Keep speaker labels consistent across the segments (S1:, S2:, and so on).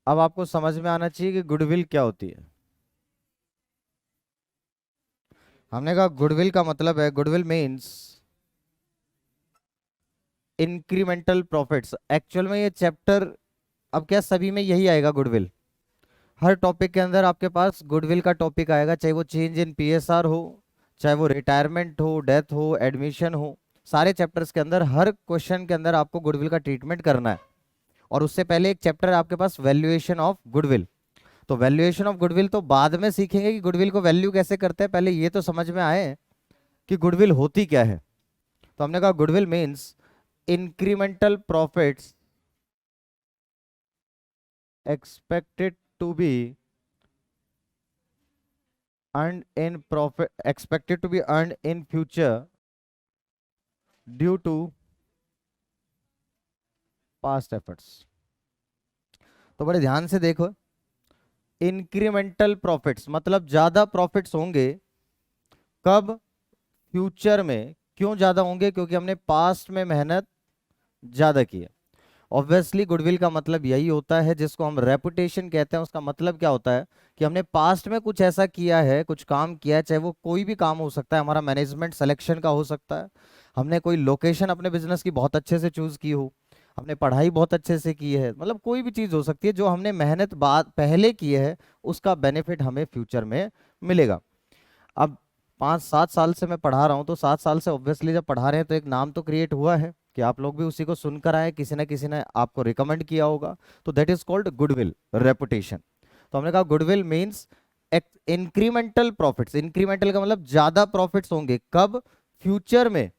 S1: अब आपको समझ में आना चाहिए कि गुडविल क्या होती है। हमने कहा गुडविल का मतलब है, goodwill means incremental profits. Actual में ये चैप्टर, अब क्या सभी में यही आएगा गुडविल। हर टॉपिक के अंदर आपके पास गुडविल का टॉपिक आएगा, चाहे वो चेंज इन पीएसआर हो, चाहे वो रिटायरमेंट हो, डेथ हो, एडमिशन हो। सारे चैप्टर्स के अंदर हर क्वेश्चन के अंदर आपको गुडविल का ट्रीटमेंट करना है। और उससे पहले एक चैप्टर है आपके पास वैल्यूएशन ऑफ गुडविल। तो वैल्यूएशन ऑफ गुडविल तो बाद में सीखेंगे कि गुडविल को वैल्यू कैसे करते हैं, पहले ये तो समझ में आए कि गुडविल होती क्या है। तो हमने कहा goodwill means incremental profits expected to be earned in future due to past efforts। तो बड़े ध्यान से देखो, इंक्रीमेंटल प्रॉफिट्स मतलब ज्यादा प्रॉफिट्स होंगे कब? फ्यूचर में। क्यों ज्यादा होंगे? क्योंकि हमने पास्ट में मेहनत ज्यादा की है। ऑब्वियसली गुडविल का मतलब यही होता है, जिसको हम रेपुटेशन कहते हैं। उसका मतलब क्या होता है कि हमने पास्ट में कुछ ऐसा किया है, कुछ काम किया है, चाहे वो कोई भी काम हो सकता है, हमारा मैनेजमेंट सिलेक्शन का हो सकता है, हमने कोई लोकेशन अपने बिजनेस की बहुत अच्छे से चूज की हो, हमने पढ़ाई बहुत अच्छे से की है, मतलब कोई भी चीज हो सकती है जो हमने मेहनत बाद पहले की है, उसका बेनिफिट हमें फ्यूचर में मिलेगा। अब 5-7 साल से मैं पढ़ा रहा हूँ, तो 7 साल से ऑब्वियसली जब पढ़ा रहे हैं तो एक नाम तो क्रिएट हुआ है कि आप लोग भी उसी को सुनकर आए, किसी ने आपको रिकमेंड किया होगा। तो that is called goodwill, reputation. तो हमने कहा goodwill means incremental profits. Incremental का मतलब ज्यादा प्रॉफिट्स होंगे कब? फ्यूचर में।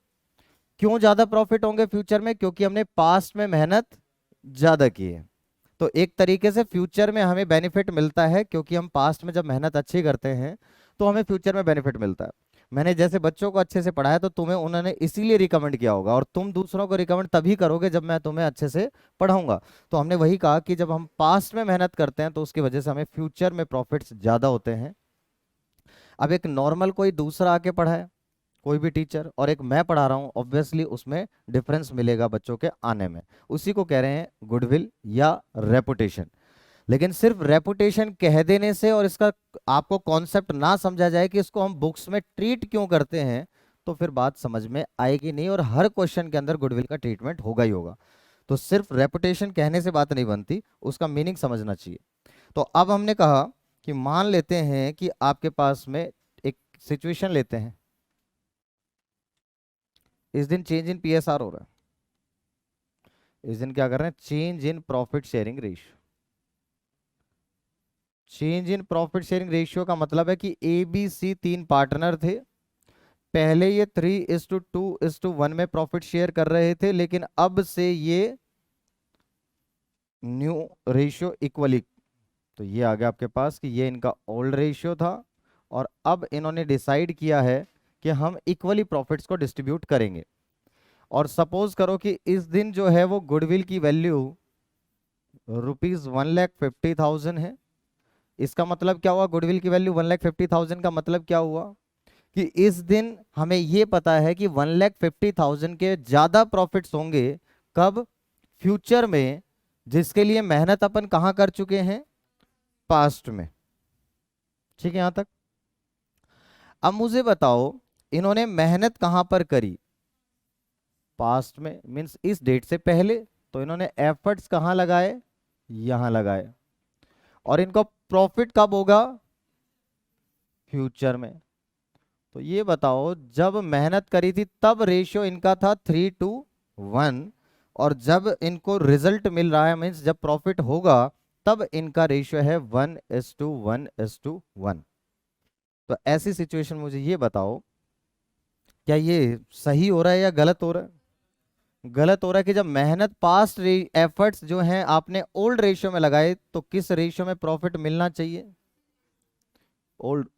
S1: क्यों ज्यादा प्रॉफिट होंगे फ्यूचर में? क्योंकि हमने पास्ट में मेहनत ज्यादा की है। तो एक तरीके से फ्यूचर में हमें बेनिफिट मिलता है, क्योंकि हम पास्ट में जब मेहनत अच्छी करते हैं तो हमें फ्यूचर में बेनिफिट मिलता है। मैंने जैसे बच्चों को अच्छे से पढ़ाया तो तुम्हें उन्होंने इसीलिए रिकमेंड किया होगा, और तुम दूसरों को रिकमेंड तभी करोगे जब मैं तुम्हें अच्छे से पढ़ाऊंगा। तो हमने वही कहा कि जब हम पास्ट में मेहनत करते हैं तो उसकी वजह से हमें फ्यूचर में प्रॉफिट्स ज्यादा होते हैं। अब एक नॉर्मल कोई दूसरा आके पढ़ाए, कोई भी टीचर, और एक मैं पढ़ा रहा हूँ, ऑब्वियसली उसमें डिफरेंस मिलेगा बच्चों के आने में। उसी को कह रहे हैं गुडविल या रेपुटेशन। लेकिन सिर्फ रेपुटेशन कह देने से और इसका आपको कॉन्सेप्ट ना समझा जाए कि इसको हम बुक्स में ट्रीट क्यों करते हैं, तो फिर बात समझ में आएगी नहीं, और हर क्वेश्चन के अंदर गुडविल का ट्रीटमेंट होगा ही होगा। तो सिर्फ रेपुटेशन कहने से बात नहीं बनती, उसका मीनिंग समझना चाहिए। तो अब हमने कहा कि मान लेते हैं कि आपके पास में एक सिचुएशन लेते हैं, इस दिन चेंज इन पीएसआर हो रहा है। इस दिन क्या कर रहे हैं? Change in profit sharing ratio. Change in profit sharing ratio का मतलब है कि ए बी सी 3 पार्टनर थे। पहले ये 3:2:1 में प्रॉफिट शेयर कर रहे थे, लेकिन अब से ये न्यू रेशियो इक्वली। तो ये आ गया आपके पास कि ये इनका ओल्ड रेशियो था, और अब इन्होंने डिसाइड किया है कि हम इक्वली प्रॉफिट्स को डिस्ट्रीब्यूट करेंगे। और सपोज करो कि इस दिन जो है वो गुडविल की वैल्यू ₹1,50,000 है। इसका मतलब क्या हुआ? गुडविल की वैल्यू 1,50,000 का मतलब क्या हुआ कि इस दिन हमें ये पता है कि 1,50,000 के ज्यादा प्रॉफिट्स होंगे कब? फ्यूचर में, जिसके लिए मेहनत अपन कहां कर चुके हैं? पास्ट में। ठीक है यहां तक? अब मुझे बताओ, इन्होंने मेहनत कहां पर करी? पास्ट में, मीन्स इस डेट से पहले। तो इन्होंने एफर्ट्स कहां लगाए? यहां लगाए। और इनको प्रॉफिट कब होगा? फ्यूचर में। तो ये बताओ, जब मेहनत करी थी तब रेशियो इनका था 3:1, और जब इनको रिजल्ट मिल रहा है, मीन्स जब प्रॉफिट होगा, तब इनका रेशियो है 1:1:1। तो ऐसी सिचुएशन मुझे ये बताओ, क्या ये सही हो रहा है या गलत हो रहा है? गलत हो रहा है कि जब मेहनत पास्ट एफर्ट्स जो हैं आपने ओल्ड रेशियो में लगाए, तो किस रेशियो में प्रॉफिट मिलना चाहिए? ओल्ड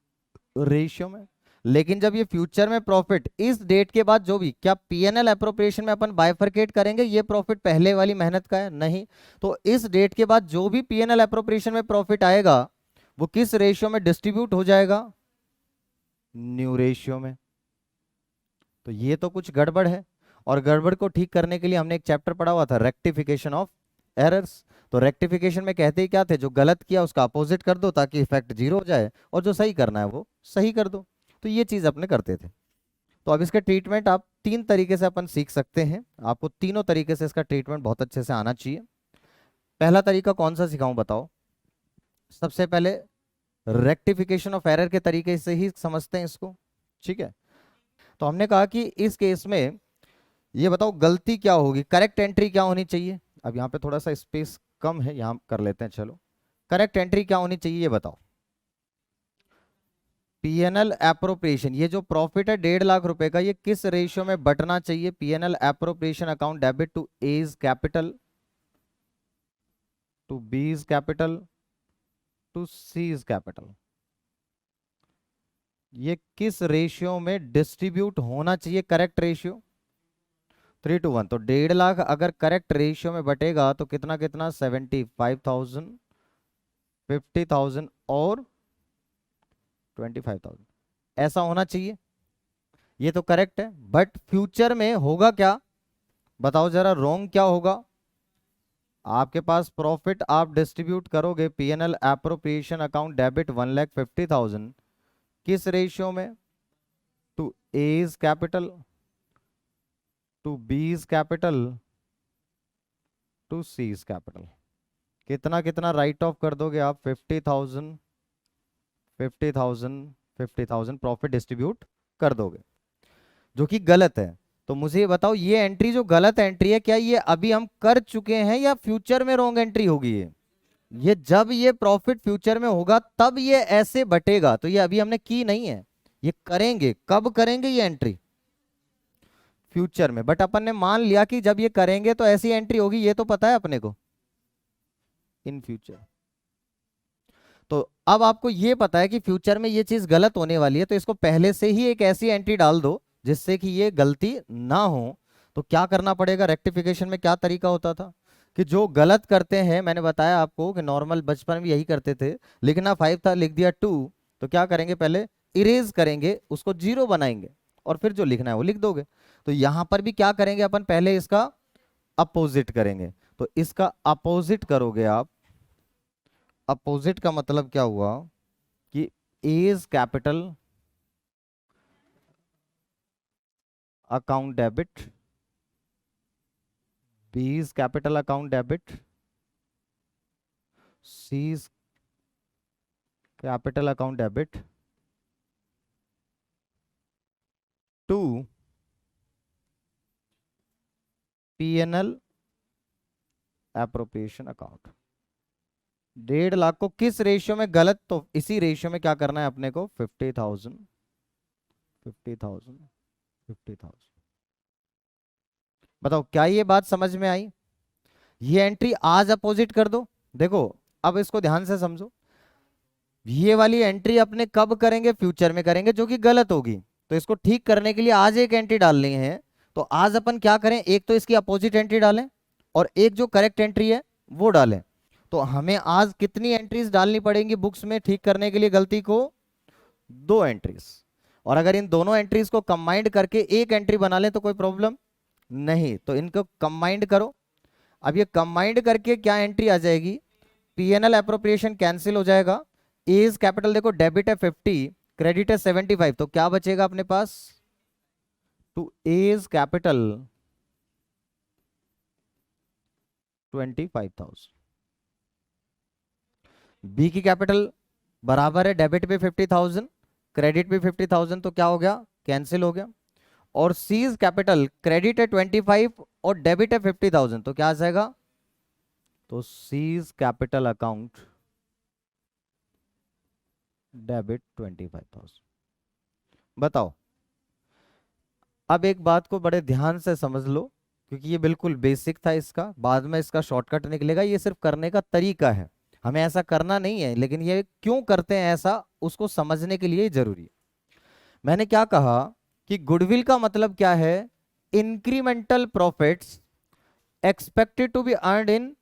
S1: रेशियो में। लेकिन जब ये फ्यूचर में प्रॉफिट इस डेट के बाद जो भी, क्या पीएनएल अप्रोप्रिएशन में अपन बाइफरकेट करेंगे ये प्रॉफिट पहले वाली मेहनत का है? नहीं। तो इस डेट के बाद जो भी पीएनएल अप्रोप्रिएशन में प्रॉफिट आएगा, वो किस रेशियो में डिस्ट्रीब्यूट हो जाएगा? न्यू रेशियो में। तो ये तो कुछ गड़बड़ है, और गड़बड़ को ठीक करने के लिए हमने एक चैप्टर पढ़ा हुआ था, रेक्टिफिकेशन ऑफ एरर्स। तो रेक्टिफिकेशन में कहते ही क्या थे, जो गलत किया उसका अपोजिट कर दो ताकि इफेक्ट जीरो हो जाए, और जो सही करना है वो सही कर दो। तो ये चीज अपने करते थे। तो अब इसके ट्रीटमेंट आप तीन तरीके से अपन सीख सकते हैं, आपको तीनों तरीके से इसका ट्रीटमेंट बहुत अच्छे से आना चाहिए। पहला तरीका कौन सा सिखाऊं बताओ? सबसे पहले रेक्टिफिकेशन ऑफ एरर के तरीके से ही समझते हैं इसको, ठीक है। तो हमने कहा कि इस केस में ये बताओ गलती क्या होगी, करेक्ट एंट्री क्या होनी चाहिए। अब यहाँ पे थोड़ा सा स्पेस कम है, यहाँ कर लेते हैं, चलो। करेक्ट एंट्री क्या होनी चाहिए ये बताओ। पीएनएल एप्रोप्रिएशन, ये जो प्रॉफिट है 1.5 लाख रुपए का, ये किस रेशियो में बटना चाहिए? PNL appropriation account debit to A's capital, to B's capital, to C's capital. ये किस रेशियो में डिस्ट्रीब्यूट होना चाहिए? Correct ratio 3:1। तो 1.5 लाख अगर करेक्ट रेशियो में बटेगा तो कितना कितना 75,000, 50,000 और 25,000, ऐसा होना चाहिए। ये तो करेक्ट है, बट फ्यूचर में होगा क्या बताओ जरा, रॉन्ग क्या होगा? आपके पास प्रॉफिट आप डिस्ट्रीब्यूट करोगे पीएनएल एप्रोप्रिएशन अकाउंट डेबिट 1,50,000, किस रेशियो में? To A's capital, to B's capital, to C's capital. कितना कितना राइट ऑफ कर दोगे आप? 50,000, 50,000, 50,000 प्रॉफिट डिस्ट्रीब्यूट कर दोगे, जो कि गलत है। तो मुझे ये बताओ, ये एंट्री जो गलत एंट्री है, क्या ये अभी हम कर चुके हैं या फ्यूचर में रॉन्ग एंट्री होगी? ये जब ये प्रॉफिट फ्यूचर में होगा तब ये ऐसे बटेगा, तो ये अभी हमने की नहीं है, ये करेंगे। कब करेंगे ये एंट्री? फ्यूचर में। बट अपन ने मान लिया कि जब ये करेंगे तो ऐसी एंट्री होगी, ये तो पता है अपने को, इन फ्यूचर। तो अब आपको ये पता है कि फ्यूचर में ये चीज गलत होने वाली है, तो इसको पहले से ही एक ऐसी एंट्री डाल दो जिससे कि ये गलती ना हो। तो क्या करना पड़ेगा? रेक्टिफिकेशन में क्या तरीका होता था कि जो गलत करते हैं, मैंने बताया आपको कि नॉर्मल बचपन में यही करते थे, लिखना 5 था लिख दिया 2, तो क्या करेंगे? पहले इरेज करेंगे, उसको 0 बनाएंगे, और फिर जो लिखना है वो लिख दोगे। तो यहां पर भी क्या करेंगे अपन? पहले इसका अपोजिट करेंगे। तो इसका अपोजिट करोगे आप, अपोजिट का मतलब क्या हुआ कि A's capital account debit, B's capital account debit, C's capital account debit to PNL appropriation account. 1.5 lakh को किस रेशियो में गलत, तो इसी रेशियो में क्या करना है अपने को? 50,000, 50,000, 50,000। बताओ क्या ये बात समझ में आई? ये एंट्री आज अपोजिट कर दो। देखो अब इसको ध्यान से समझो, ये वाली एंट्री अपने कब करेंगे? फ्यूचर में करेंगे, जो कि गलत होगी। तो इसको ठीक करने के लिए आज एक एंट्री डालनी है। तो आज अपन क्या करें? एक तो इसकी अपोजिट एंट्री डालें, और एक जो करेक्ट एंट्री है वो डालें। तो हमें आज कितनी एंट्रीज डालनी पड़ेंगी बुक्स में ठीक करने के लिए गलती को? 2 एंट्रीज। और अगर इन दोनों एंट्रीज को कंबाइंड करके एक एंट्री बना लें तो कोई प्रॉब्लम नहीं। तो इनको कंबाइंड करो। अब ये कंबाइंड करके क्या एंट्री आ जाएगी? पीएनएल एप्रोप्रिएशन कैंसिल हो जाएगा। एज कैपिटल देखो, डेबिट है 50, क्रेडिट है 75, तो क्या बचेगा अपने पास? To A's capital 25,000। बी की कैपिटल बराबर है डेबिट पे 50,000, क्रेडिट पे 50,000, तो क्या हो गया? कैंसिल हो गया। और सीज कैपिटल, क्रेडिट है 25 और डेबिट है 50,000, तो क्या आ जाएगा? तो सीज कैपिटल अकाउंट डेबिट 25,000। बताओ, अब एक बात को बड़े ध्यान से समझ लो, क्योंकि ये बिल्कुल बेसिक था, इसका बाद में इसका शॉर्टकट निकलेगा। ये सिर्फ करने का तरीका है, हमें ऐसा करना नहीं है, लेकिन ये क्यों करते हैं ऐसा उसको समझने के लिए जरूरी है। मैंने क्या कहा कि गुडविल का मतलब क्या है? Incremental profits expected to be earned in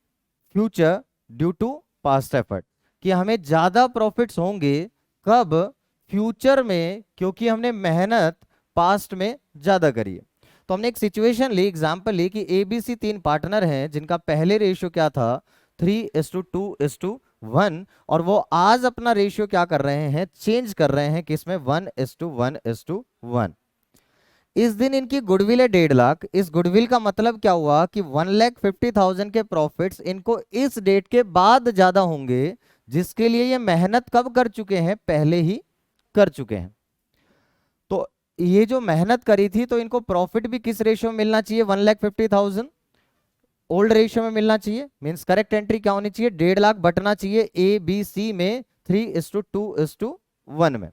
S1: future due to past effort, कि हमें ज्यादा प्रॉफिट्स होंगे कब? फ्यूचर में, क्योंकि हमने मेहनत पास्ट में ज्यादा करी है। तो तो हमने एक सिचुएशन ली, एग्जांपल ली कि ABC 3 पार्टनर हैं जिनका पहले रेशियो क्या था 3:2:1, और वो आज अपना रेशियो क्या कर रहे हैं, चेंज कर रहे हैं किसमें, 1:1:1। इस दिन इनकी गुडविल है 1.5 लाख। इस गुडविल का मतलब क्या हुआ कि 1,50,000 के प्रॉफिट्स इनको इस डेट के बाद ज्यादा होंगे, जिसके लिए ये मेहनत कब कर चुके हैं, पहले ही कर चुके हैं। तो ये जो मेहनत करी थी तो इनको प्रॉफिट भी किस रेशियो में मिलना चाहिए, 1,50,000 ओल्ड रेशियो में मिलना चाहिए। मींस करेक्ट एंट्री क्या होनी चाहिए, 1.5 लाख बटना चाहिए ABC में 3:2:1 में।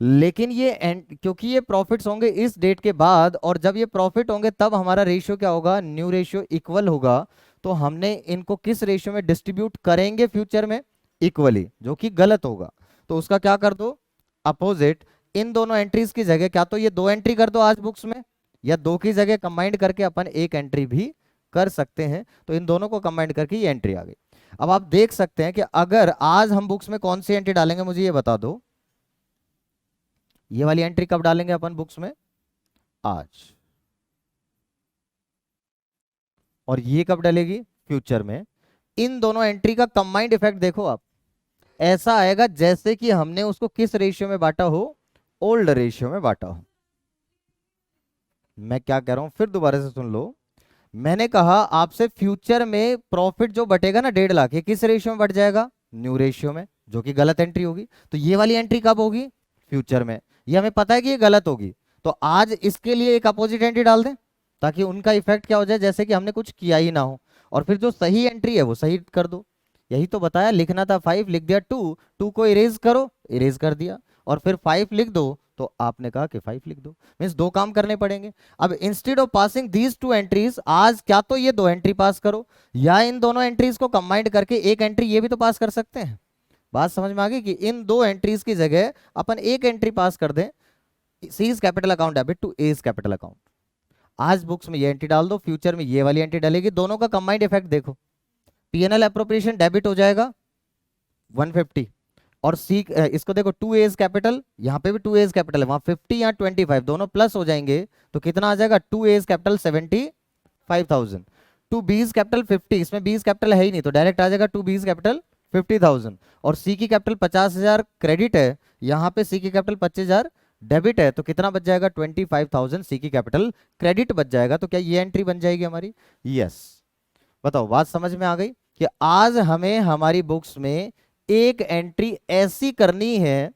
S1: लेकिन ये क्योंकि ये प्रॉफिट्स होंगे इस डेट के बाद, और जब ये प्रॉफिट होंगे तब हमारा रेशियो क्या होगा, न्यू रेशियो इक्वल होगा। तो हमने इनको किस रेशियो में डिस्ट्रीब्यूट करेंगे फ्यूचर में, इक्वली, जो कि गलत होगा। तो उसका क्या कर दो, अपोजिट। इन दोनों एंट्रीज की जगह क्या तो ये 2 एंट्री कर दो आज बुक्स में, या 2 की जगह कंबाइंड करके अपन 1 एंट्री भी कर सकते हैं। तो इन दोनों को कंबाइंड करके ये एंट्री आ गई। अब आप देख सकते हैं कि अगर आज हम बुक्स में कौन सी एंट्री डालेंगे, मुझे ये बता दो। ये वाली एंट्री कब डालेंगे अपन बुक्स में, आज। और ये कब डलेगी, फ्यूचर में। इन दोनों एंट्री का कंबाइंड इफेक्ट देखो आप, ऐसा आएगा जैसे कि हमने उसको किस रेशियो में बांटा हो, ओल्ड रेशियो में बांटा हो। मैं क्या कह रहा हूं, फिर दोबारा से सुन लो। मैंने कहा आपसे फ्यूचर में प्रॉफिट जो बटेगा ना 1.5 लाख, ये किस रेशियो में बढ़ जाएगा, न्यू रेशियो में, जो कि गलत एंट्री होगी। तो ये वाली एंट्री कब होगी, फ्यूचर में। ये हमें पता है कि ये गलत होगी, तो आज इसके लिए एक अपोजिट एंट्री डाल दें, ताकि उनका इफेक्ट क्या हो जाए, जैसे कि हमने कुछ किया ही ना हो। और फिर जो सही एंट्री है वो सही कर दो। यही तो बताया, लिखना था 5, लिख दिया 2, 2 को इरेज करो, इरेज कर दिया। और फिर 5 लिख दो, तो आपने कहा कि 5 लिख दो। मीन्स 2 काम करने पड़ेंगे। अब instead of passing these 2 entries, आज क्या तो ये 2 एंट्री पास करो, या इन दोनों एंट्रीज को कंबाइंड करके 1 एंट्री ये भी तो पास कर सकते हैं। बात समझ में आ गई कि इन 2 एंट्रीज की जगह अपन 1 एंट्री पास कर दें, C's capital account debit to A's capital account. आज बुक्स में ये एंट्री डाल दो, फ्यूचर में ये वाली एंट्री डालेगी, दोनों का कंबाइंड इफेक्ट देखो। पीएनएल अप्रोप्रिएशन डेबिट हो जाएगा 150, और सी इसको देखो 2 एज कैपिटल, यहाँ पे भी 2 एज कैपिटल है, वहां 50 या 25 दोनों प्लस हो जाएंगे, तो कितना आ जाएगा, 2 एज कैपिटल 75,000, 2 बीज कैपिटल 50, इसमें बीज कैपिटल है ही नहीं, तो डायरेक्ट आ जाएगा 2 बीज कैपिटल 50,000। और सी की कैपिटल 50,000 क्रेडिट है, यहाँ पे सी की कैपिटल 25,000 डेबिट है, तो कितना बच जाएगा, 25,000 सी की कैपिटल क्रेडिट बच जाएगा। तो क्या ये एंट्री बन जाएगी हमारी, यस। बताओ, बात समझ में आ गई कि आज हमें हमारी बुक्स में एक एंट्री ऐसी करनी है,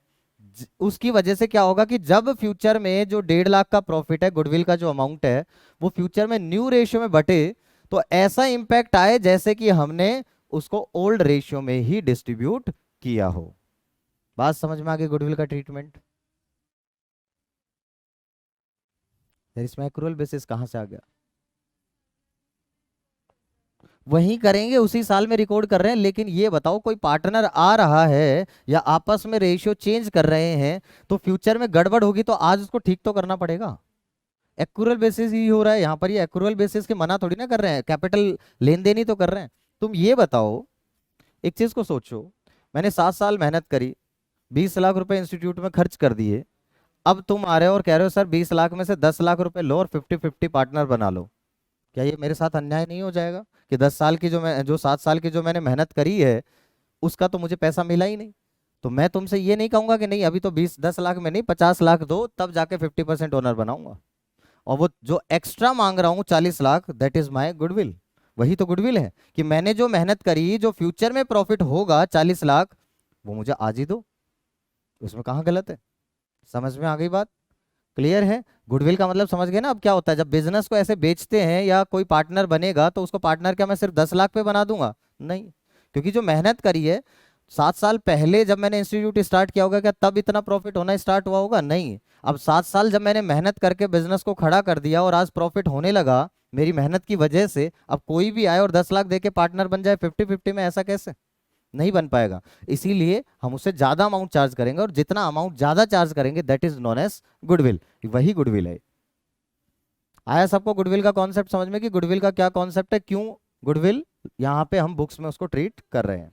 S1: उसकी वजह से क्या होगा कि जब फ्यूचर में जो 1.5 लाख का प्रॉफिट है, गुडविल का जो अमाउंट है, वो फ्यूचर में न्यू रेशियो में बटे, तो ऐसा इंपैक्ट आए जैसे कि हमने उसको ओल्ड रेशियो में ही डिस्ट्रीब्यूट किया हो। बात समझ में आ गई, गुडविल का ट्रीटमेंट। इसमें एक्रूअल बेसिस कहां से आ गया, वही करेंगे, उसी साल में रिकॉर्ड कर रहे हैं। लेकिन ये बताओ, कोई पार्टनर आ रहा है या आपस में रेशियो चेंज कर रहे हैं, तो फ्यूचर में गड़बड़ होगी तो आज उसको ठीक तो करना पड़ेगा। एक्रूअल बेसिस ही हो रहा है यहाँ पर, ये एक्रूअल बेसिस के मना थोड़ी ना कर रहे हैं, कैपिटल लेन देन ही तो कर रहे हैं। तुम ये बताओ, एक चीज को सोचो, मैंने 7 साल मेहनत करी, 20 लाख रुपए इंस्टीट्यूट में खर्च कर दिए, अब तुम आ रहे हो और कह रहे हो सर 20 लाख में से 10 लाख रुपए लो और 50-50 पार्टनर बना लो। क्या ये मेरे साथ अन्याय नहीं हो जाएगा कि 10 साल की जो 7 साल की जो मैंने मेहनत करी है, उसका तो मुझे पैसा मिला ही नहीं। तो मैं तुमसे ये नहीं कहूंगा कि नहीं अभी तो 10 लाख में नहीं 50 लाख दो, तब जाके 50% ओनर बनाऊंगा। और वो जो एक्स्ट्रा मांग रहा हूँ 40 lakh, that is my goodwill. वही तो गुडविल है कि मैंने जो मेहनत करी, जो फ्यूचर में प्रॉफिट होगा 40 लाख, वो मुझे आज ही दो। उसमें कहाँ गलत है, समझ में आ गई बात, क्लियर है। गुडविल का मतलब समझ गए ना। अब क्या होता है जब बिजनेस को ऐसे बेचते हैं या कोई पार्टनर बनेगा, तो उसको पार्टनर क्या मैं सिर्फ 10 लाख पे बना दूंगा, नहीं। क्योंकि जो मेहनत करी है 7 साल पहले, जब मैंने इंस्टीट्यूट स्टार्ट किया होगा, क्या तब इतना प्रॉफिट होना स्टार्ट हुआ होगा, नहीं। अब 7 साल जब मैंने मेहनत करके बिजनेस को खड़ा कर दिया और आज प्रॉफिट होने लगा मेरी मेहनत की वजह से, अब कोई भी आए और 10 लाख दे के पार्टनर बन जाए 50-50 में, ऐसा कैसे, नहीं बन पाएगा। इसीलिए हम उससे ज्यादा अमाउंट चार्ज करेंगे, और जितना अमाउंट ज्यादा चार्ज करेंगे that is known as goodwill. वही गुडविल है। आया सबको गुडविल का कॉन्सेप्ट समझ में कि गुडविल का क्या कॉन्सेप्ट है, क्यों गुडविल यहाँ पे हम बुक्स में उसको ट्रीट कर रहे हैं।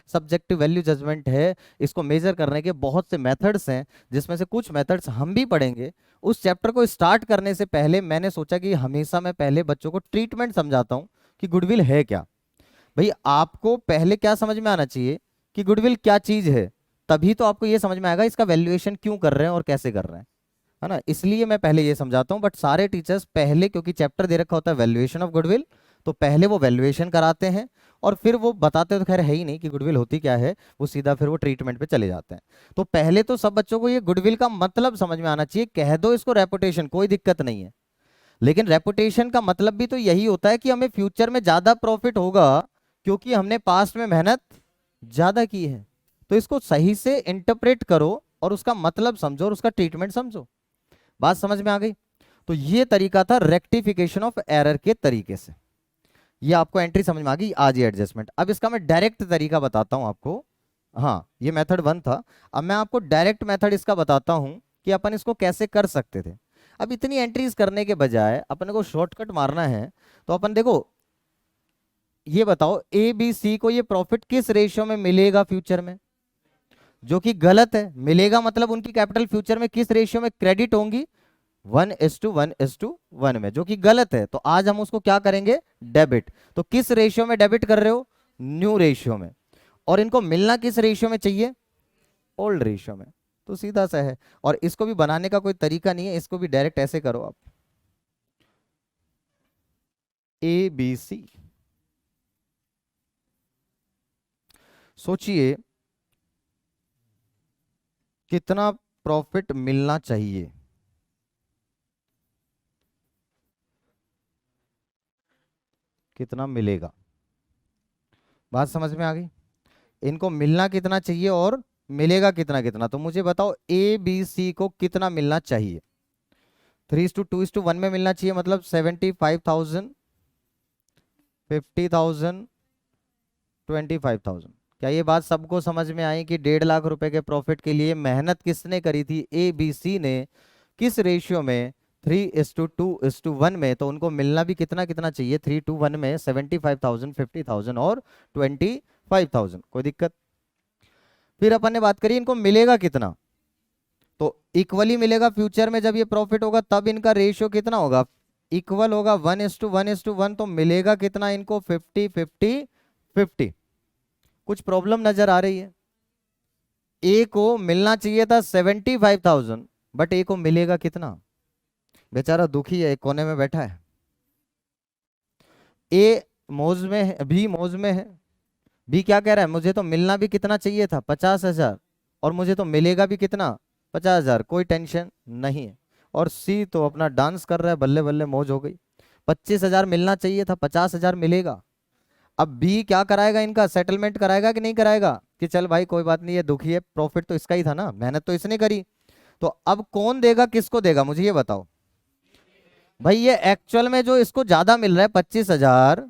S1: सब्जेक्टिव वैल्यू जजमेंट है, इसको मेजर करने के बहुत से मेथड्स हैं, जिसमें से कुछ मेथड्स हम भी पढ़ेंगे। उस चैप्टर को स्टार्ट करने से पहले मैंने सोचा कि हमेशा मैं पहले बच्चों को ट्रीटमेंट समझाता हूँ कि गुडविल है क्या। भाई आपको पहले क्या समझ में आना चाहिए कि गुडविल क्या चीज है, तभी तो आपको ये समझ में आएगा इसका वैल्यूएशन क्यों कर रहे हैं और कैसे कर रहे हैं, है ना। इसलिए मैं पहले ये समझाता हूँ। बट सारे टीचर्स पहले, क्योंकि चैप्टर दे रखा होता है वैल्यूएशन ऑफ गुडविल, तो पहले वो वैल्यूएशन कराते हैं और फिर वो बताते तो खैर है ही नहीं कि गुडविल होती क्या है, वो सीधा फिर वो ट्रीटमेंट पे चले जाते हैं। तो पहले तो सब बच्चों को ये गुडविल का मतलब समझ में आना चाहिए। कह दो इसको रेपुटेशन, कोई दिक्कत नहीं है, लेकिन रेपुटेशन का मतलब भी तो यही होता है कि हमें फ्यूचर में ज्यादा प्रॉफिट होगा क्योंकि हमने पास्ट में मेहनत ज्यादा की है। तो इसको सही से इंटरप्रेट करो और उसका मतलब समझो और उसका ट्रीटमेंट समझो। बात समझ में आ गई। तो ये तरीका था रेक्टिफिकेशन ऑफ एरर के तरीके से। ये आपको एंट्री समझ में आ गई, आज ये एडजस्टमेंट। अब इसका मैं डायरेक्ट तरीका बताता हूं आपको। हाँ, ये मेथड 1 था। अब मैं आपको डायरेक्ट मेथड इसका बताता हूं कि अपन इसको कैसे कर सकते थे। अब इतनी एंट्रीज करने के बजाय अपन को शॉर्टकट मारना है, तो अपन देखो, ये बताओ ए बी सी को ये प्रॉफिट किस रेशियो में मिलेगा फ्यूचर में, जो कि गलत है। मिलेगा मतलब उनकी कैपिटल फ्यूचर में किस रेशियो में क्रेडिट होंगी, 1:1:1 में, जो कि गलत है। तो आज हम उसको क्या करेंगे, डेबिट। तो किस रेशियो में डेबिट कर रहे हो, न्यू रेशियो में। और इनको मिलना किस रेशियो में चाहिए, ओल्ड रेशियो में। तो सीधा सा है। और इसको भी बनाने का कोई तरीका नहीं है, इसको भी डायरेक्ट ऐसे करो आप, ए बी सी। सोचिए कितना प्रॉफिट मिलना चाहिए, कितना मिलेगा। बात समझ में आ गई। इनको मिलना कितना चाहिए और मिलेगा कितना कितना। तो मुझे बताओ ए बी सी को कितना मिलना चाहिए। 3:2:1 में मिलना चाहिए, मतलब 75,000, 50,000, 25,000। क्या ये बात सबको समझ में आई कि 1.5 लाख रुपए के प्रॉफिट के लिए मेहनत किसने करी थी, ए बी सी ने। किस रेशियो में, 3:2:1 में। तो उनको मिलना भी कितना कितना चाहिए, 3:1 में 75,000, 50,000 और 25,000। कोई दिक्कत। फिर अपन ने बात करी इनको मिलेगा कितना, तो इक्वली मिलेगा फ्यूचर में। जब ये प्रॉफिट होगा तब इनका रेशियो कितना होगा, इक्वल होगा, 1:1:1। तो मिलेगा कितना इनको, 50-50-50। कुछ प्रॉब्लम नजर आ रही है। ए को मिलना चाहिए था 75,000, बट ए को मिलेगा कितना। बेचारा दुखी है, एक कोने में बैठा है। ए मौज में है, बी मौज में है। बी क्या कह रहा है, मुझे तो मिलना भी कितना चाहिए था, 50,000, और मुझे तो मिलेगा भी कितना, 50,000, कोई टेंशन नहीं है। और सी तो अपना डांस कर रहा है, बल्ले बल्ले मौज हो गई। 25,000 मिलना चाहिए था, 50,000 मिलेगा। अब बी क्या कराएगा, इनका सेटलमेंट कराएगा कि नहीं कराएगा, कि चल भाई कोई बात नहीं, ये दुखी है, प्रॉफिट तो इसका ही था ना, मेहनत तो इसने करी। तो अब कौन देगा, किसको देगा, मुझे ये बताओ। भाई ये एक्चुअल में जो इसको ज्यादा मिल रहा है 25,000,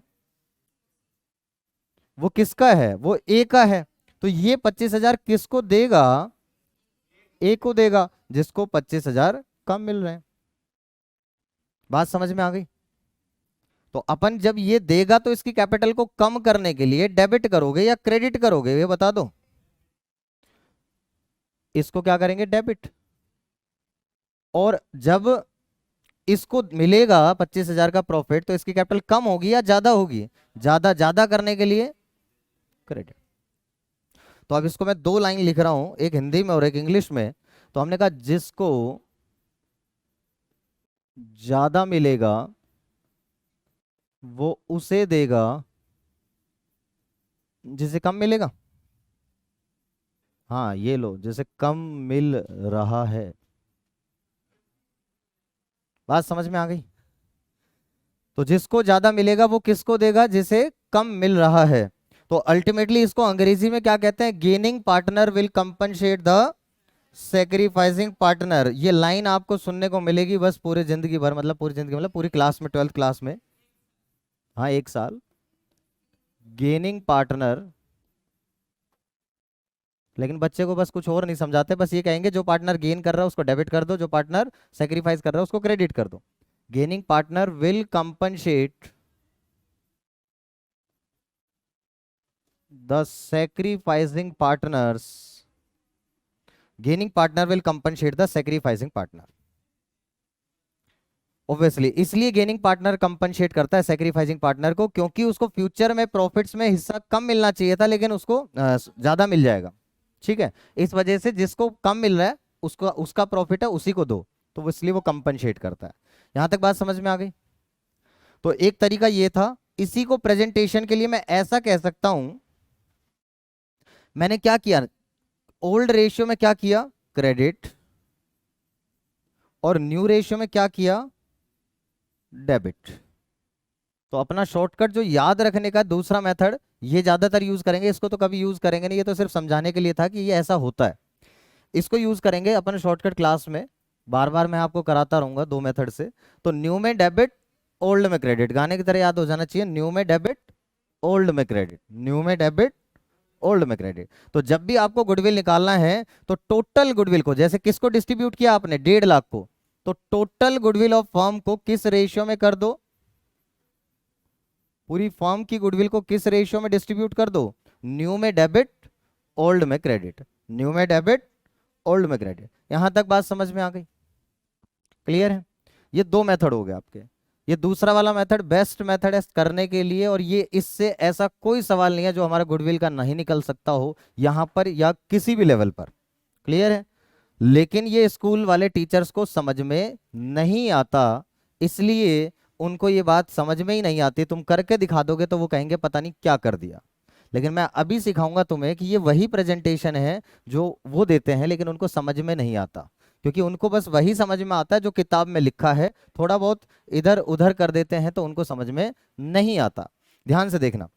S1: वो किसका है, वो ए का है। तो ये 25,000 किसको देगा, ए को देगा, जिसको 25,000 कम मिल रहे हैं। बात समझ में आ गई। तो अपन जब ये देगा तो इसकी कैपिटल को कम करने के लिए डेबिट करोगे या क्रेडिट करोगे, ये बता दो। इसको क्या करेंगे, डेबिट। और जब इसको मिलेगा 25,000 का प्रॉफिट, तो इसकी कैपिटल कम होगी या ज्यादा होगी, ज्यादा। ज्यादा करने के लिए क्रेडिट। तो अब इसको मैं 2 लाइन लिख रहा हूं, एक हिंदी में और एक इंग्लिश में। तो हमने कहा जिसको ज्यादा मिलेगा वो उसे देगा जिसे कम मिलेगा। हाँ ये लो, जैसे कम मिल रहा है। बात समझ में आ गई। तो जिसको ज्यादा मिलेगा वो किसको देगा, जिसे कम मिल रहा है। तो अल्टीमेटली इसको अंग्रेजी में क्या कहते हैं, gaining partner will compensate the sacrificing partner. ये लाइन आपको सुनने को मिलेगी बस पूरी जिंदगी भर, मतलब पूरी जिंदगी मतलब पूरी क्लास में, 12th क्लास में। हाँ 1 साल। गेनिंग पार्टनर, लेकिन बच्चे को बस कुछ और नहीं समझाते, बस ये कहेंगे जो पार्टनर गेन कर रहा है उसको डेबिट कर दो, जो पार्टनर सेक्रीफाइस कर रहा है उसको क्रेडिट कर दो। Gaining partner will compensate the sacrificing partners, gaining partner will compensate the sacrificing partner. Obviously इसलिए गेनिंग पार्टनर कंपनसेट करता है सैक्रिफाइसिंग पार्टनर को, क्योंकि उसको फ्यूचर में प्रॉफिट्स में हिस्सा कम मिलना चाहिए था, लेकिन उसको ज्यादा मिल जाएगा। ठीक है, इस वजह से जिसको कम मिल रहा है उसको, उसका प्रॉफिट है उसी को दो, तो इसलिए वो कंपनसेट करता है। यहां तक बात समझ में आ गई? तो एक तरीका ये था। इसी को प्रेजेंटेशन के लिए मैं ऐसा कह सकता हूं, मैंने क्या किया, ओल्ड रेशियो में क्या किया, क्रेडिट, और न्यू रेशियो में क्या किया, डेबिट। तो अपना शॉर्टकट जो याद रखने का दूसरा मेथड, ये ज्यादातर यूज करेंगे, इसको तो कभी यूज करेंगे नहीं, ये तो सिर्फ समझाने के लिए था कि ये ऐसा होता है। इसको यूज करेंगे अपन शॉर्टकट क्लास में, बार बार मैं आपको कराता रहूंगा दो मेथड से। तो न्यू में डेबिट, ओल्ड में क्रेडिट, गाने की तरह याद हो जाना चाहिए, न्यू में डेबिट, ओल्ड में क्रेडिट, न्यू में डेबिट, ओल्ड में क्रेडिट। तो जब भी आपको गुडविल निकालना है तो टोटल गुडविल को, जैसे किसको डिस्ट्रीब्यूट किया आपने, 1.5 लाख को, तो टोटल गुडविल ऑफ फर्म को किस रेशियो में कर दो, पूरी फर्म की गुडविल को किस रेशियो में डिस्ट्रीब्यूट कर दो, न्यू में डेबिट, ओल्ड में क्रेडिट, न्यू में डेबिट, ओल्ड में क्रेडिट। यहां तक बात समझ में आ गई? क्लियर है? ये दो मेथड हो गए आपके। ये दूसरा वाला मेथड बेस्ट मेथड है करने के लिए, और ये इससे ऐसा कोई सवाल नहीं है जो हमारा गुडविल का नहीं निकल सकता हो यहां पर या किसी भी लेवल पर। क्लियर है? लेकिन ये स्कूल वाले टीचर्स को समझ में नहीं आता, इसलिए उनको ये बात समझ में ही नहीं आती। तुम करके दिखा दोगे तो वो कहेंगे पता नहीं क्या कर दिया। लेकिन मैं अभी सिखाऊंगा तुम्हें कि ये वही प्रेजेंटेशन है जो वो देते हैं, लेकिन उनको समझ में नहीं आता, क्योंकि उनको बस वही समझ में आता है जो किताब में लिखा है, थोड़ा बहुत इधर उधर कर देते हैं तो उनको समझ में नहीं आता। ध्यान से देखना।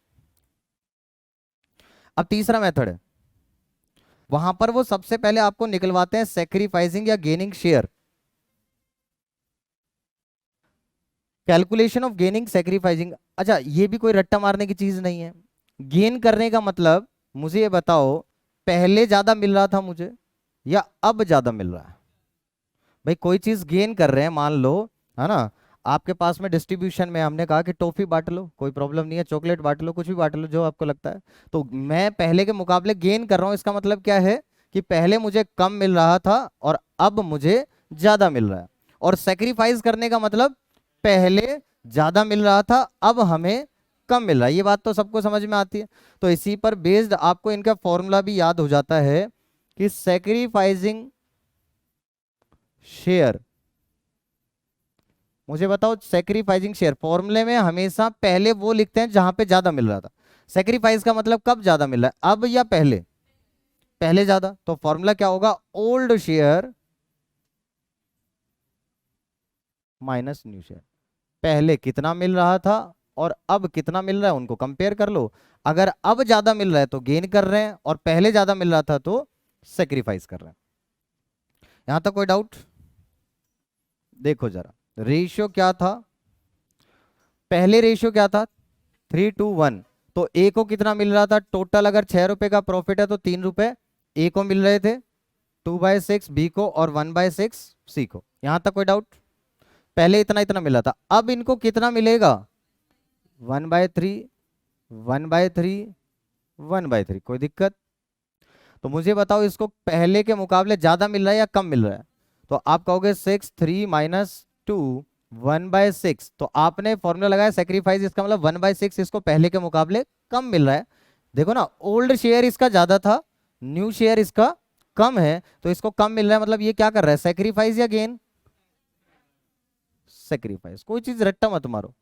S1: अब तीसरा मेथड है, वहां पर वो सबसे पहले आपको निकलवाते हैं सेक्रीफाइसिंग या gaining share. Calculation of gaining sacrificing. अच्छा, ये भी कोई रट्टा मारने की चीज नहीं है। गेन करने का मतलब, मुझे ये बताओ, पहले ज्यादा मिल रहा था मुझे या अब ज्यादा मिल रहा है? भाई कोई चीज गेन कर रहे हैं, मान लो, है ना, आपके पास में डिस्ट्रीब्यूशन में हमने कहा कि टॉफी बांट लो, कोई प्रॉब्लम नहीं है, चॉकलेट बांट लो, कुछ भी बांट लो जो आपको लगता है। तो मैं पहले के मुकाबले गेन कर रहा हूं, इसका मतलब क्या है कि पहले मुझे कम मिल रहा था और अब मुझे ज्यादा मिल रहा है। और सेक्रीफाइस करने का मतलब, पहले ज्यादा मिल रहा था अब हमें कम मिल रहा है। ये बात तो सबको समझ में आती है। तो इसी पर बेस्ड आपको इनका फॉर्मूला भी याद हो जाता है कि सेक्रीफाइसिंग शेयर, मुझे बताओ, सेक्रीफाइसिंग शेयर फॉर्मूले में हमेशा पहले वो लिखते हैं जहां पे ज्यादा मिल रहा था। सेक्रीफाइस का मतलब कब ज्यादा मिल रहा है, अब या पहले? पहले ज्यादा। तो फॉर्मूला क्या होगा, old share minus new share. पहले कितना मिल रहा था और अब कितना मिल रहा है, उनको कंपेयर कर लो। अगर अब ज्यादा मिल रहा है तो गेन कर रहे हैं, और पहले ज्यादा मिल रहा था तो सेक्रीफाइस कर रहे हैं। यहां तक कोई डाउट? देखो जरा, रेशियो क्या था, पहले रेशियो क्या था, 3:1। तो ए को कितना मिल रहा था टोटल, अगर 6 रुपए का प्रॉफिट है तो 3 रुपए ए को मिल रहे थे, 2/6 बी को और 1/6 सी को। यहां तक कोई डाउट? पहले इतना इतना मिला था, अब इनको कितना मिलेगा, 1/3, 1/3, 1/3। कोई दिक्कत? तो मुझे बताओ, इसको पहले के मुकाबले ज्यादा मिल रहा है या कम मिल रहा है? तो आप कहोगे 6, 3 - 2, 1/6। तो आपने फॉर्मूला लगाया सेक्रीफाइस, इसका मतलब 1/6 इसको पहले के मुकाबले कम मिल रहा है। देखो ना, ओल्ड शेयर इसका ज्यादा था, न्यू शेयर इसका कम है, तो इसको कम मिल रहा है, मतलब ये क्या कर रहा है, सेक्रीफाइस या गेन? सेक्रीफाइस। कोई चीज रट्टा मत मारो,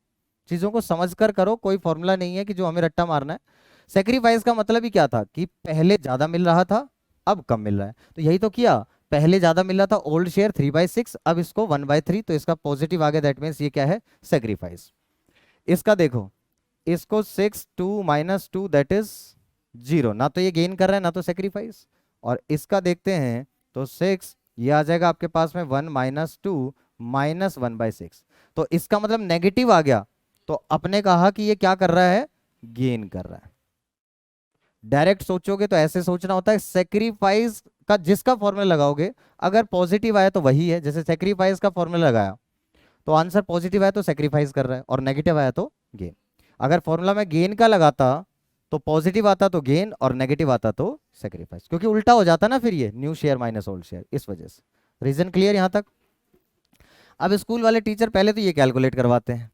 S1: चीजों को समझकर करो, कोई फॉर्मूला नहीं है कि जो हमें रट्टा मारना है। सेक्रीफाइस का मतलब ही क्या था कि पहले ज्यादा मिल रहा था अब कम मिल रहा है, तो यही तो किया। पहले ज्यादा मिल रहा था, ओल्ड शेयर 3/6, अब इसको 1/3, तो इसका पॉजिटिव आ गया, दैट मीन्स ये क्या है, सेक्रीफाइस। इसका देखो, इसको 6, 2 - 2 दैट इज 0, ना तो ये गेन कर रहा है ना तो सेक्रीफाइस। और इसका देखते हैं तो 6, ये आ जाएगा आपके पास में 1 - 2 -1/6, तो इसका मतलब नेगेटिव आ गया। तो अपने कहा कि ये क्या कर रहा है, गेन कर रहा है। डायरेक्ट सोचोगे तो ऐसे सोचना होता है, सेक्रीफाइस का जिसका फॉर्मूला लगाओगे, अगर पॉजिटिव आया तो वही है, जैसे सेक्रीफाइस का फॉर्मूला लगाया तो आंसर पॉजिटिव आया तो सेक्रीफाइस कर रहा है, और नेगेटिव आया तो गेन। अगर फॉर्मूला में गेन का लगाता तो पॉजिटिव आता तो गेन और नेगेटिव आता तो सेक्रीफाइस, क्योंकि उल्टा हो जाता ना फिर ये new share minus old share, इस वजह से। रीजन क्लियर यहां तक? अब स्कूल वाले टीचर पहले तो ये कैलकुलेट करवाते हैं,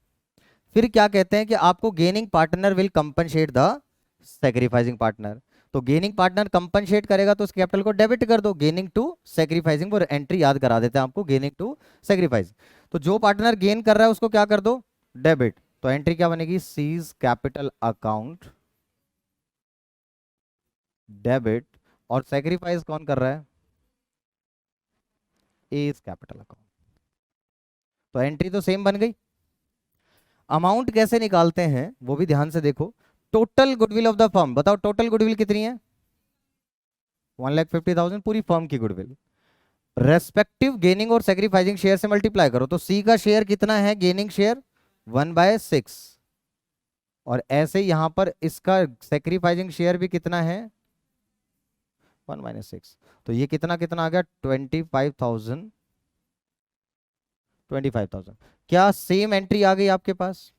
S1: फिर क्या कहते हैं कि आपको gaining partner will compensate the sacrificing partner. तो गेनिंग पार्टनर कंपनसेट करेगा तो उस कैपिटल को डेबिट कर दो, गेनिंग टू सेक्रीफाइसिंग, वो एंट्री याद करा देते हैं आपको, गेनिंग टू सेक्रीफाइस। तो जो पार्टनर गेन कर रहा है उसको क्या कर दो, डेबिट। तो एंट्री क्या बनेगी, सीज कैपिटल अकाउंट डेबिट, और सेक्रीफाइस कौन कर रहा है, इज कैपिटल अकाउंट। तो एंट्री तो सेम बन गई। अमाउंट कैसे निकालते हैं वो भी ध्यान से देखो। Total goodwill of the firm, बताओ टोटल गुडविल कितनी है, 1,50,000 पूरी फर्म की गुडविल। रेस्पेक्टिव गेनिंग और सेक्रीफाइसिंग शेयर से मल्टीप्लाई करो, तो सी का शेयर कितना है, गेनिंग शेयर 1/6, और ऐसे यहां पर इसका सेक्रीफाइसिंग शेयर भी कितना है, 1 - 6। तो ये कितना कितना आ गया, 25,000। क्या सेम एंट्री आ गई आपके पास?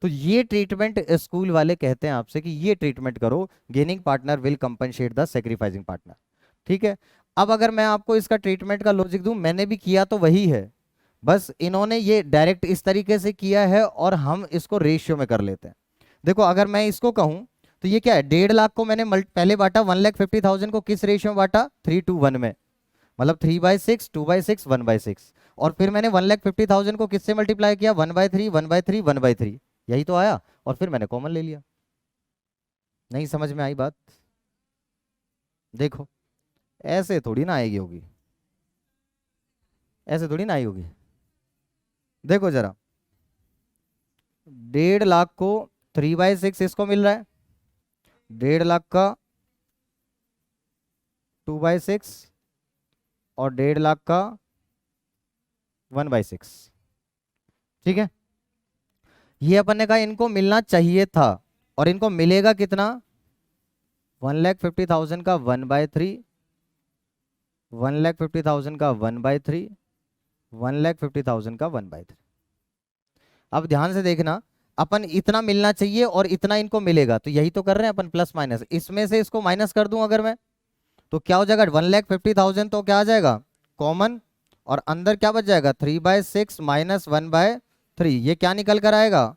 S1: तो ये ट्रीटमेंट स्कूल वाले कहते हैं आपसे कि ये ट्रीटमेंट करो, gaining partner will compensate the sacrificing partner. ठीक है। अब अगर मैं आपको इसका ट्रीटमेंट का लॉजिक दूं, मैंने भी किया तो वही है, बस इन्होंने ये डायरेक्ट इस तरीके से किया है और हम इसको रेशियो में कर लेते हैं। देखो अगर मैं इसको कहूं तो ये क्या है, 1.5 लाख को मैंने पहले बांटा, 1,50,000 को किस रेशियो में बांटा, 3:1 में, मतलब 3/6, 2/6, 1/6। और फिर मैंने 1,50,000 को किससे मल्टीप्लाई किया, 1/3, 1/3, 1/3, यही तो आया, और फिर मैंने कॉमन ले लिया। नहीं समझ में आई बात? देखो ऐसे थोड़ी ना आएगी होगी, ऐसे थोड़ी ना आई होगी। देखो जरा, 1.5 लाख को 3/6 इसको मिल रहा है, 1.5 लाख का 2/6, और 1.5 लाख का 1/6। ठीक है, ये अपन ने कहा इनको मिलना चाहिए था, और इनको मिलेगा कितना, 1,50,000 का 1/3, 1,50,000 का 1/3, 1,50,000 का 1/3। अब ध्यान से देखना, अपन इतना मिलना चाहिए और इतना इनको मिलेगा, तो यही तो कर रहे हैं अपन, प्लस माइनस। इसमें से इसको माइनस कर दूं अगर मैं, तो क्या हो जाएगा, 1,50,000 तो क्या आ जाएगा, कॉमन, और अंदर क्या बच जाएगा, 3/6 माइनस 1/3, ये क्या निकल कर आएगा,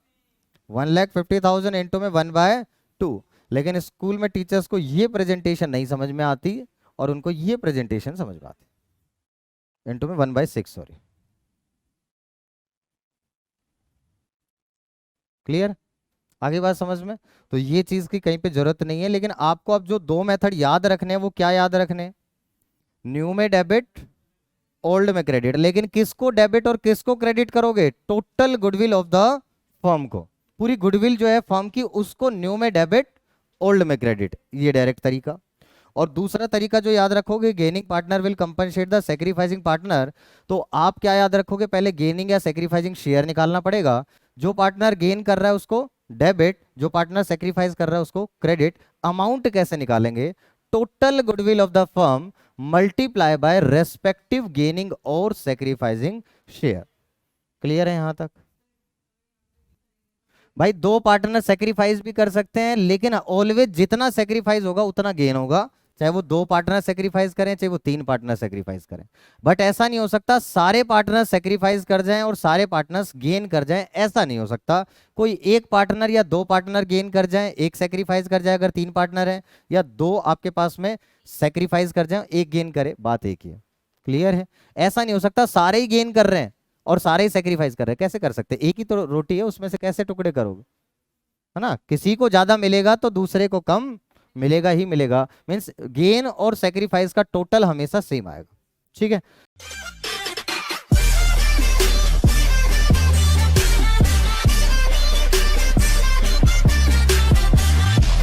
S1: 1,50,000 इंटू में 1/2। लेकिन स्कूल में टीचर्स को ये प्रेजेंटेशन नहीं समझ में आती, और उनको ये प्रेजेंटेशन समझ में आती, इंटू में 1/6, सॉरी। क्लियर? आगे बात समझ में? तो ये चीज की कहीं पे जरूरत नहीं है, लेकिन आपको अब जो दो मेथड याद रखने हैं वो क्या याद रखने, न्यू में डेबिट, ओल्ड में क्रेडिट। लेकिन किसको डेबिट और किसको क्रेडिट करोगे, total goodwill of the firm को, पूरी गुडविल जो है फर्म की, उसको न्यू में डेबिट, ओल्ड में क्रेडिट, ये डायरेक्ट तरीका। और दूसरा तरीका जो याद रखोगे, gaining partner will compensate the sacrificing partner. तो आप क्या याद रखोगे, पहले गेनिंग या सेक्रीफाइसिंग शेयर निकालना पड़ेगा, जो पार्टनर गेन कर रहा है उसको डेबिट, जो पार्टनर सेक्रीफाइस कर रहा है उसको क्रेडिट। अमाउंट कैसे निकालेंगे, total goodwill of the firm multiply by respective gaining और सेक्रीफाइसिंग शेयर। क्लियर है यहां तक? भाई दो पार्टनर सेक्रीफाइस भी कर सकते हैं, लेकिन ऑलवेज जितना सेक्रीफाइस होगा उतना गेन होगा, चाहे वो 2 पार्टनर सेक्रीफाइस करें चाहे वो 3 पार्टनर सेक्रीफाइस करें। बट ऐसा नहीं हो सकता सारे पार्टनर सेक्रीफाइस कर जाएं और सारे पार्टनर्स गेन कर जाएं, ऐसा नहीं हो सकता। कोई एक पार्टनर या 2 पार्टनर गेन कर जाएं, एक सेक्रीफाइस कर जाए अगर 3 पार्टनर हैं, या 2 आपके पास में सेक्रीफाइस कर जाए, एक गेन करे, बात एक ही है। क्लियर है? ऐसा नहीं हो सकता सारे ही गेन कर रहे हैं और सारे ही सेक्रीफाइस कर रहे हैं, कैसे कर सकते? एक ही तो रोटी है, उसमें से कैसे टुकड़े करोगे, है ना? किसी को ज्यादा मिलेगा तो दूसरे को कम मिलेगा ही मिलेगा। मीन्स गेन और सेक्रीफाइस का टोटल हमेशा सेम आएगा। ठीक है।